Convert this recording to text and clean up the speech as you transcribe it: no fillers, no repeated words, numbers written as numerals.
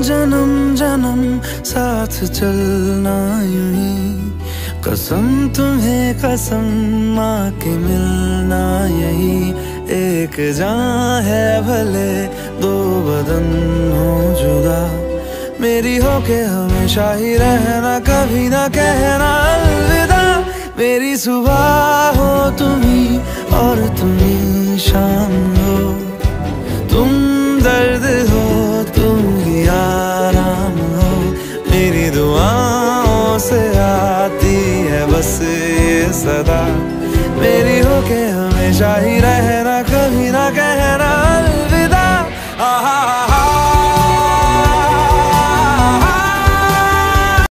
जन्म जन्म साथ चलना यूं ही, कसम तुम्हें कसम माँ के मिलना यही। एक जान है भले दो बदन हो जुदा, मेरी हो के हमेशा ही रहना, कभी ना कहना अलविदा। मेरी सुबह हो तुम्ही और तुम्ही शाम हो, तुम दर्द हो तुम ही आराम हो। मेरी दुआओं से आती है बस ये सदा, मेरी हो के हमेशा ही रहना, कभी ना कहना